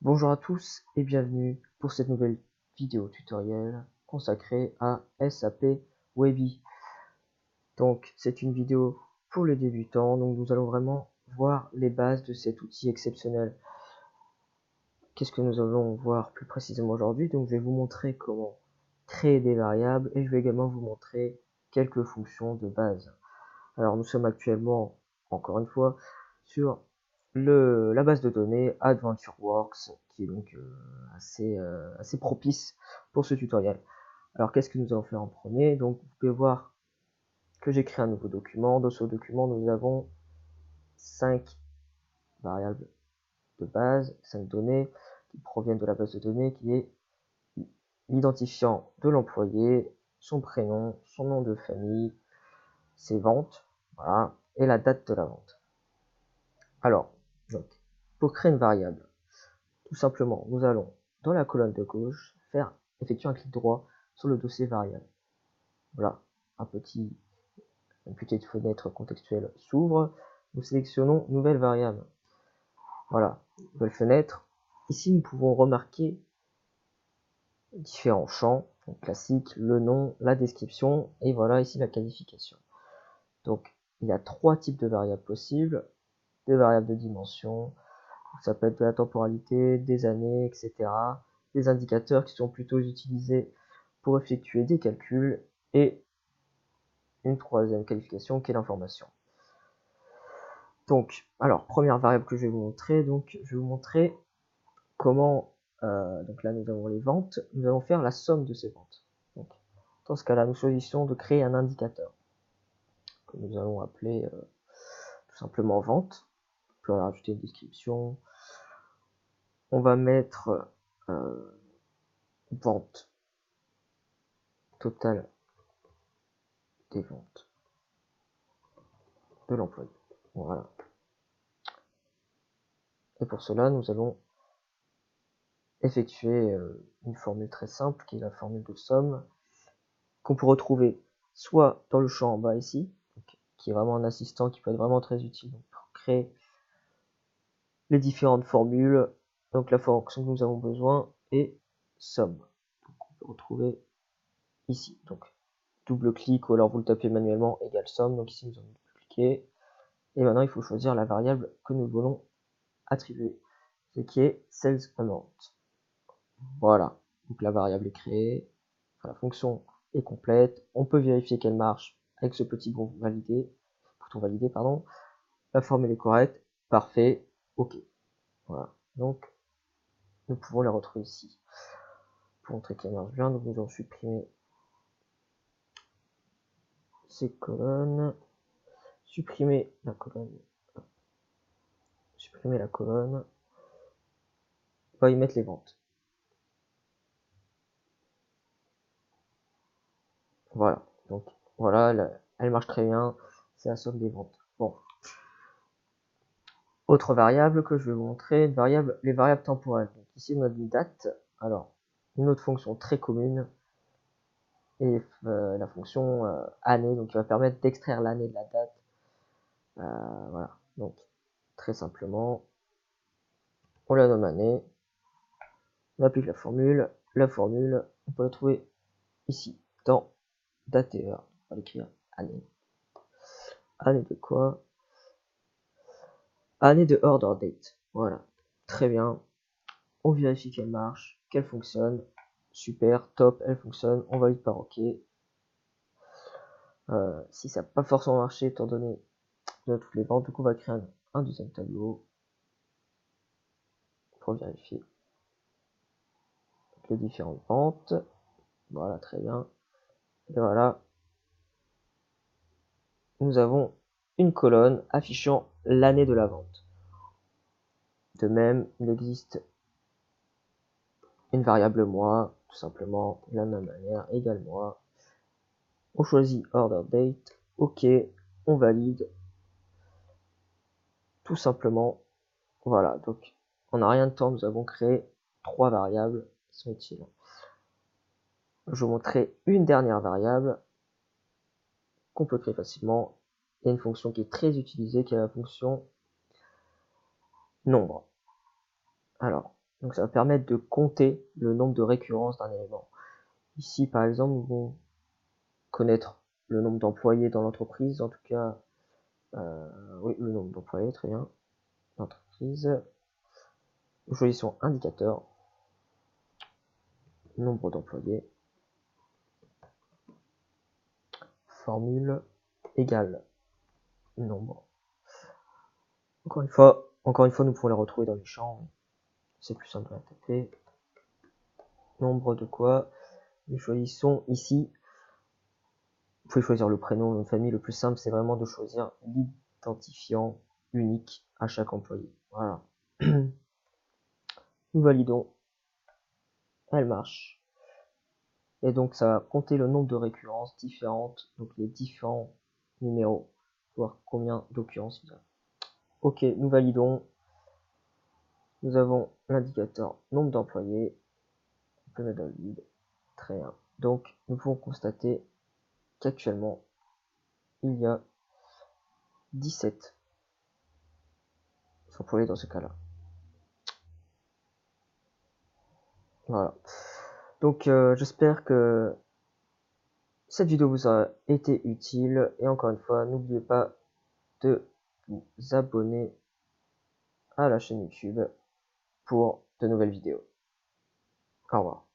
Bonjour à tous et bienvenue pour cette nouvelle vidéo tutoriel consacrée à SAP Webby. Donc c'est une vidéo pour les débutants, donc nous allons vraiment voir les bases de cet outil exceptionnel. Qu'est-ce que nous allons voir plus précisément aujourd'hui? Donc je vais vous montrer comment créer des variables et je vais également vous montrer quelques fonctions de base. Alors nous sommes actuellement, encore une fois, sur la base de données AdventureWorks, qui est donc assez propice pour ce tutoriel. Alors qu'est-ce que nous allons faire en premier? Donc vous pouvez voir que j'ai créé un nouveau document. Dans ce document, nous avons 5 variables de base, 5 données qui proviennent de la base de données, qui est l'identifiant de l'employé, son prénom, son nom de famille, ses ventes, voilà, et la date de la vente. Alors, donc, pour créer une variable, tout simplement, nous allons, dans la colonne de gauche, effectuer un clic droit sur le dossier variable. Voilà, une petite fenêtre contextuelle s'ouvre. Nous sélectionnons nouvelle variable. Voilà, nouvelle fenêtre. Ici, nous pouvons remarquer différents champs, donc classique, le nom, la description, et voilà ici la qualification. Donc, il y a 3 types de variables possibles. Des variables de dimension, ça peut être de la temporalité, des années, etc. Des indicateurs qui sont plutôt utilisés pour effectuer des calculs et une troisième qualification qui est l'information. Donc, alors, première variable que je vais vous montrer, donc je vais vous montrer comment, donc là nous avons les ventes, nous allons faire la somme de ces ventes. Donc, dans ce cas-là, nous choisissons de créer un indicateur que nous allons appeler tout simplement vente. On peut rajouter une description. On va mettre vente totale des ventes de l'employé. Voilà. Et pour cela, nous allons effectuer une formule très simple qui est la formule de somme qu'on peut retrouver soit dans le champ en bas ici, donc, qui est vraiment un assistant qui peut être vraiment très utile pour créer les différentes formules. Donc la fonction que nous avons besoin est somme. Donc on peut retrouver ici. Donc double clic ou alors vous le tapez manuellement égale somme. Donc ici nous allons cliquer. Et maintenant il faut choisir la variable que nous voulons attribuer, ce qui est sales amount. Voilà, donc la variable est créée, enfin, la fonction est complète, on peut vérifier qu'elle marche avec ce petit bouton validé, pardon. La formule est correcte, parfait, ok. Voilà, donc nous pouvons la retrouver ici. Pour montrer qu'elle marche bien, donc nous allons supprimer ces colonnes, supprimer la colonne, on va y mettre les ventes. Voilà, donc voilà, elle marche très bien, c'est la somme des ventes. Bon. Autre variable que je vais vous montrer, les variables temporelles. Donc ici on a une date, alors une autre fonction très commune est la fonction année, donc qui va permettre d'extraire l'année de la date. Voilà, donc très simplement, on la nomme année, on applique la formule, on peut la trouver ici, dans date et heure, on va l'écrire année. Année de quoi? Année de order date, voilà, très bien, on vérifie qu'elle marche, qu'elle fonctionne, super, top, elle fonctionne, on valide par OK. Si ça n'a pas forcément marché, étant donné toutes les ventes, du coup on va créer un deuxième tableau pour vérifier les différentes ventes. Voilà, très bien. Et voilà, nous avons une colonne affichant l'année de la vente. De même, il existe une variable mois, tout simplement de la même manière, égale mois. On choisit order date, OK, on valide. Tout simplement, voilà, donc en un rien de temps, nous avons créé 3 variables qui sont utiles. Je vais vous montrer une dernière variable qu'on peut créer facilement et une fonction qui est très utilisée qui est la fonction nombre. Alors, Donc ça va permettre de compter le nombre de récurrences d'un élément. Ici, par exemple, nous allons connaître le nombre d'employés dans l'entreprise, en tout cas, oui, le nombre d'employés, très bien, l'entreprise. Nous choisissons indicateur, nombre d'employés, formule égale nombre. Encore une fois, nous pouvons les retrouver dans les champs. C'est plus simple à taper. Nombre de quoi? Nous choisissons ici. Vous pouvez choisir le prénom, le nom de famille. Le plus simple, c'est vraiment de choisir l'identifiant unique à chaque employé. Voilà. Nous validons. Elle marche. Et donc, ça va compter le nombre de récurrences différentes, donc les différents numéros, voir combien d'occurrences il y a. Ok, nous validons. Nous avons l'indicateur nombre d'employés. On peut mettre dans le vide. Très bien. Donc, nous pouvons constater qu'actuellement, il y a 17 employés dans ce cas-là. Voilà. Donc, j'espère que cette vidéo vous a été utile. Et encore une fois, n'oubliez pas de vous abonner à la chaîne YouTube pour de nouvelles vidéos. Au revoir.